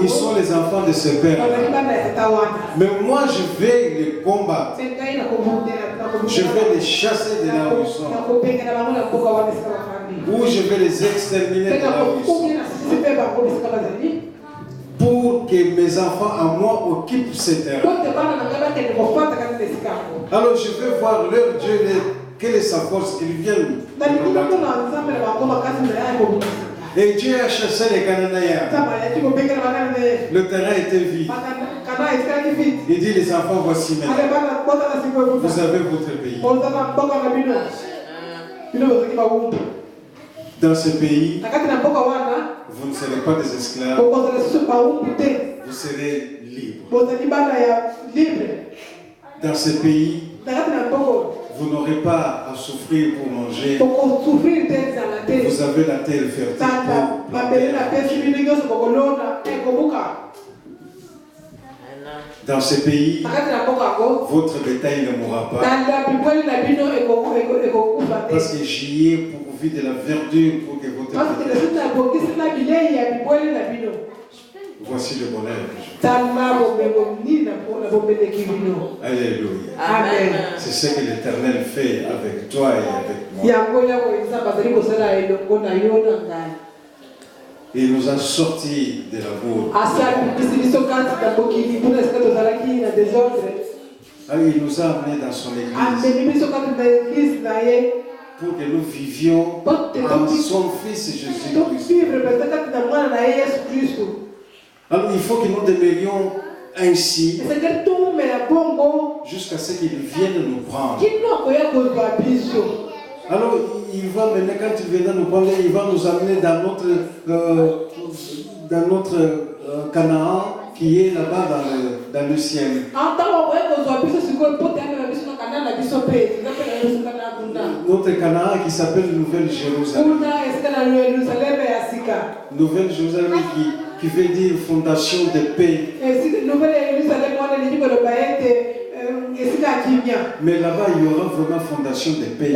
Ils sont les enfants de ce père. Mais moi, je vais les combattre. Je vais les chasser de là où ils sont. Ou je vais les exterminer de là où ils sont. Pour que mes enfants à moi occupent ces terrains. Alors je vais voir leur Dieu, quelle est sa force, qu'ils viennent. Et Dieu a chassé les Cananéens. Le terrain était vide. Il dit les enfants, voici maintenant. Vous avez votre pays. Dans ce pays, vous ne serez pas des esclaves. Vous serez libres. Dans ce pays, vous n'aurez pas à souffrir pour manger. Vous avez la terre fertile. Dans ce pays, votre bétail ne mourra pas. Parce que j'y ai pourvu de la verdure pour que votre bétail. Voici le bonheur que je veux. Alléluia. Amen. C'est ce que l'Éternel fait avec toi et avec moi. Il nous a sortis de la boue. Il nous a amenés dans son église pour que nous vivions en son Fils Jésus-Christ. Alors il faut que nous demeurions ainsi jusqu'à ce qu'il vienne nous prendre. Alors il va maintenant, quand il viendra nous prendre, il va nous amener dans notre Canaan qui est là-bas dans le ciel. Notre Canaan qui s'appelle Nouvelle Jérusalem. Nouvelle Jérusalem qui veut dire fondation de paix. Mais là-bas, il y aura vraiment fondation de paix.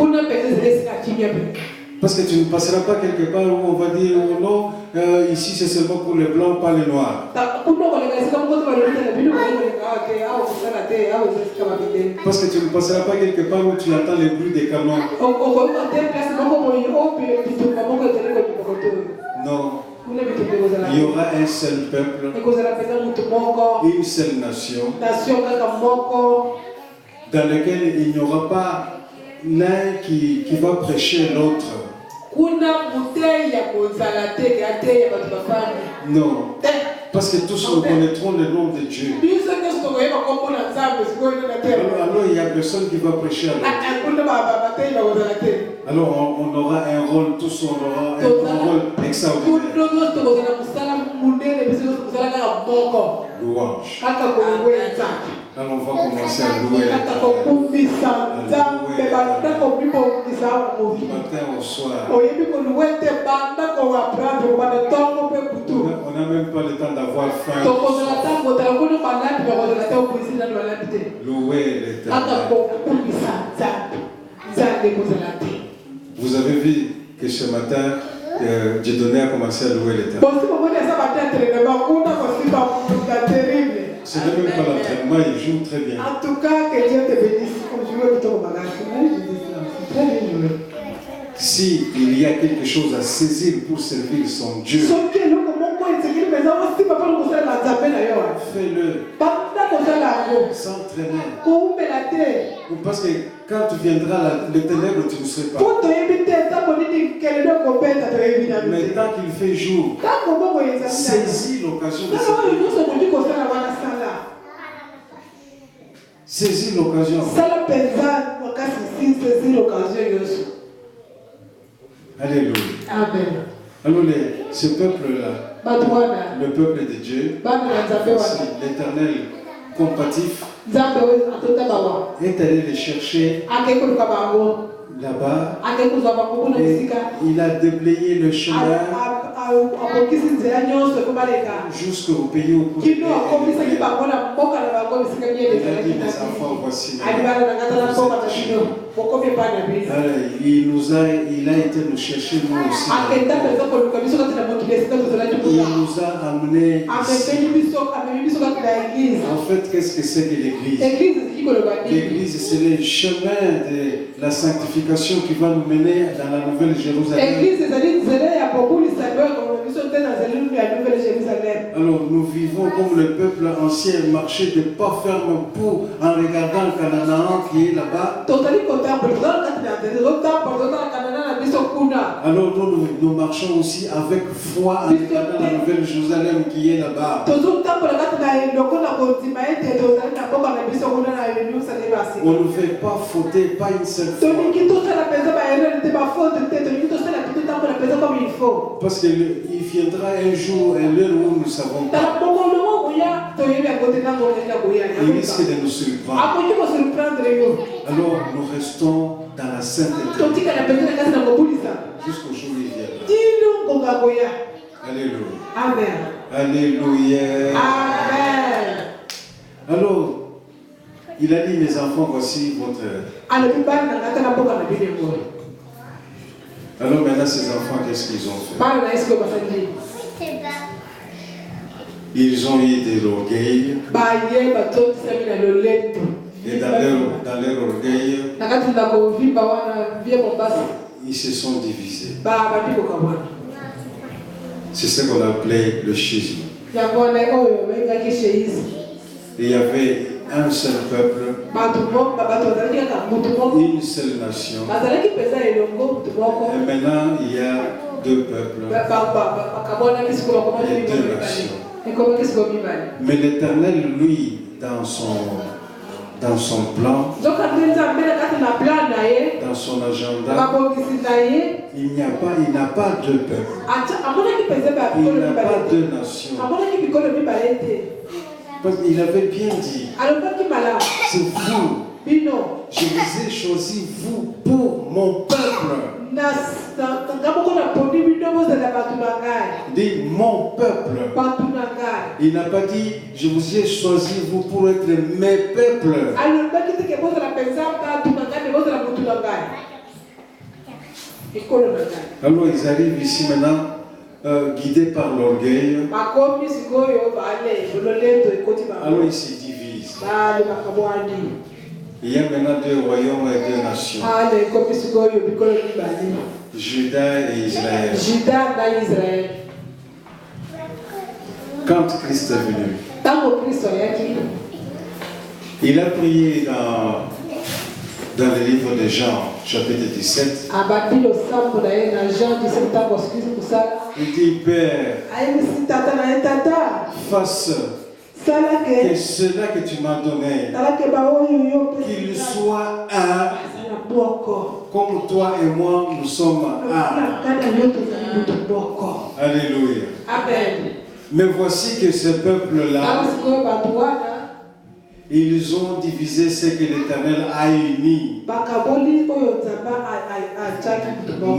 Parce que tu ne passeras pas quelque part où on va dire oh non, ici c'est seulement pour les blancs, pas les noirs. Parce que tu ne passeras pas quelque part où tu entends les bruits des canons. Non. Il y aura un seul peuple, une seule nation, dans laquelle il n'y aura pas l'un qui va prêcher l'autre. Non. Parce que tous nous connaîtrons le nom de Dieu. Alors il n'y a personne qui va prêcher à l'autre. Alors on aura un rôle, tous on aura un rôle extraordinaire. Louange. Alors on va commencer à louer du matin au soir. On n'a même pas le temps d'avoir faim. Louer l'Éternel. Vous avez vu que ce matin, Dieudonné a commencé à louer l'Éternel. Ce n'est même pas l'entraînement, il joue très bien. En tout cas, que Dieu te bénisse. S'il y a quelque chose à saisir pour servir son Dieu, fais-le. S'entraîner. Parce que quand tu viendras les ténèbres, tu ne seras pas. Mais tant qu'il fait jour, saisis l'occasion de saisis l'occasion. Alléluia. Amen. Alors ce peuple-là, le peuple de Dieu, l'Éternel compatif, est allé les chercher là-bas. Et il a déblayé le chemin jusqu'au pays au cours. Il a dit, mes enfants, voici. Il a été nous chercher, nous aussi. Il nous a amenés ici. En fait, qu'est-ce que c'est que l'Église? L'Église, c'est le chemin de la sanctification qui va nous mener dans la Nouvelle Jérusalem. Alors, nous vivons comme le peuple ancien, marcher de pas ferme pour en regardant le Canaan qui est là-bas. Alors, nous marchons aussi avec foi en regardant la Nouvelle Jérusalem qui est là-bas. On ne fait pas fauter, pas une seule fois. Parce qu'il viendra un jour et l'heure où nous ne savons pas. Il risque de nous surprendre. Alors nous restons dans la sainteté jusqu'au jour où il viendra. Alléluia. Amen. Alléluia. Amen. Alors, il a dit, mes enfants, voici votre heure. Alors maintenant, ces enfants, qu'est-ce qu'ils ont fait? Ils ont eu de l'orgueil. Et dans leur orgueil, ils se sont divisés. C'est ce qu'on appelait le schisme. Il y avait un seul peuple, une seule nation. Et maintenant, il y a deux peuples et deux nations. Mais l'Éternel, lui, dans son plan, dans son agenda, il n'a pas deux peuples. Il n'a pas deux nations. Parce qu'il avait bien dit, c'est vous. Je vous ai choisi, vous, pour mon peuple. Il dit mon peuple. Il n'a pas dit, je vous ai choisi, vous, pour être mes peuples. Alors ils arrivent ici maintenant, guidés par l'orgueil. Alors ils se divisent. Il y a maintenant deux royaumes et deux nations. Juda et Israël. Quand Christ est venu, il a prié dans le livre de Jean, chapitre 17. Il dit, Père, fasse que cela que tu m'as donné, qu'il soit un, comme toi et moi, nous sommes un. Alléluia. Amen. Mais voici que ce peuple-là, ils ont divisé ce que l'Éternel a uni.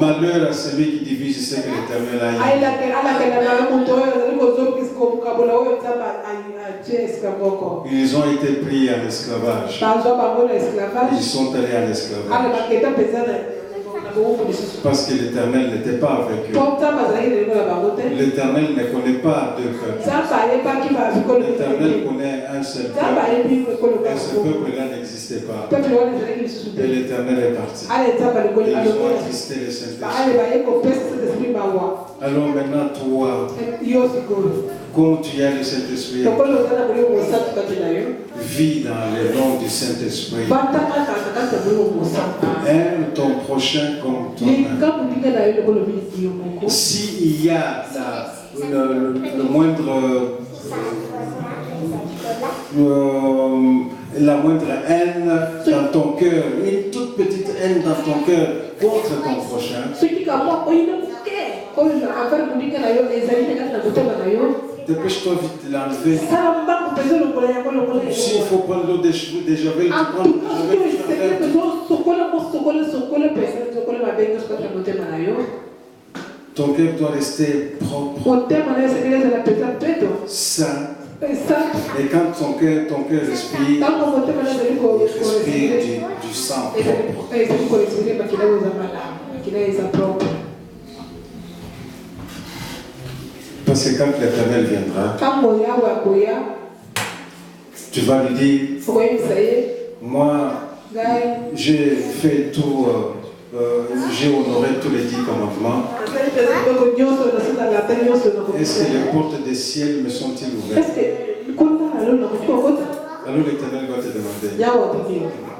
Malheur à celui qui divise ce que l'Éternel a uni. Ils ont été pris en esclavage. Ils sont allés en esclavage. Parce que l'Éternel n'était pas avec eux. L'Éternel ne connaît pas deux peuples. L'Éternel connaît un seul peuple. Et ce peuple-là n'existait pas. Et l'Éternel est parti. Ils ont attristé le Saint-Esprit. Alors maintenant, toi, comme tu as le Saint-Esprit, vis dans le nom du Saint-Esprit. Aime ton prochain comme toi-même. S'il y a la moindre haine dans ton cœur, une toute petite haine dans ton cœur contre ton prochain, dépêche-toi vite de l'enlever. S'il faut prendre l'eau de javel, tu prends l'eau de javel. Ton cœur doit rester propre, saint. Et quand ton cœur respire, il respire du sang propre. Parce que quand l'Éternel viendra, tu vas lui dire, moi, j'ai fait tout, j'ai honoré tous les 10 commandements. Est-ce que les portes des ciels me sont-ils ouvertes? Alors l'Éternel va te demander,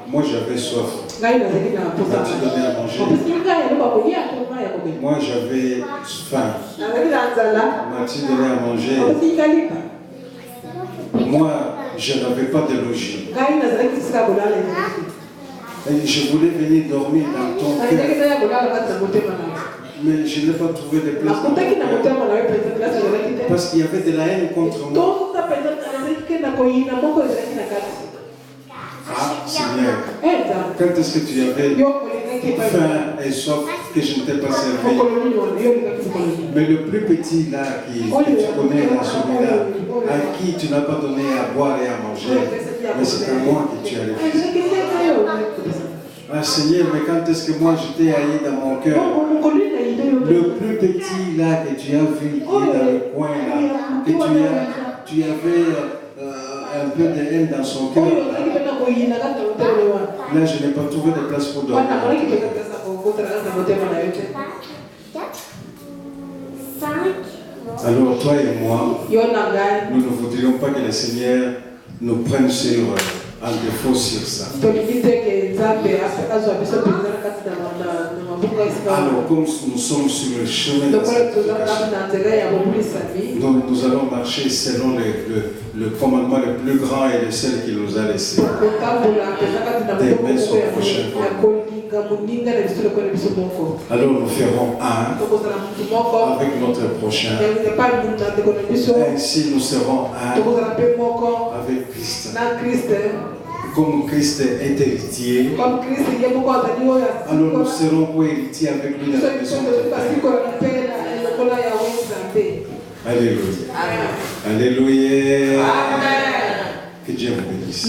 moi j'avais soif, m'as-tu donné à manger? Moi j'avais faim, m'as-tu donné à manger? Moi je n'avais pas de logis. Et je voulais venir dormir dans ton cœur. Mais je n'ai pas trouvé de place. Parce qu'il y avait de la haine contre moi. Ah, Seigneur, quand est-ce que tu avais faim et soif que je ne t'ai pas servi? Mais le plus petit là, que tu connais là, celui-là, à qui tu n'as pas donné à boire et à manger, mais c'est à moi que tu as refusé. Ah Seigneur, mais quand est-ce que moi je t'ai haï dans mon cœur? Le plus petit là que tu as vu, qui est dans le coin là, que tu avais un peu de haine dans son cœur. Là, je n'ai pas trouvé de place pour dormir. Alors toi et moi, nous ne voudrions pas que le Seigneur nous prenne en défaut sur ça. Alors comme nous sommes sur le chemin de la sanctification, nous allons marcher selon le commandement le plus grand et le seul qu'il nous a laissé. D'aimer son prochain. Alors nous ferons un avec notre prochain. Ainsi nous serons un avec Christ. Comme Christ est héritier, alors nous serons co-héritiers avec lui dans la maison de Dieu. Alléluia. Alléluia. Que Dieu vous bénisse.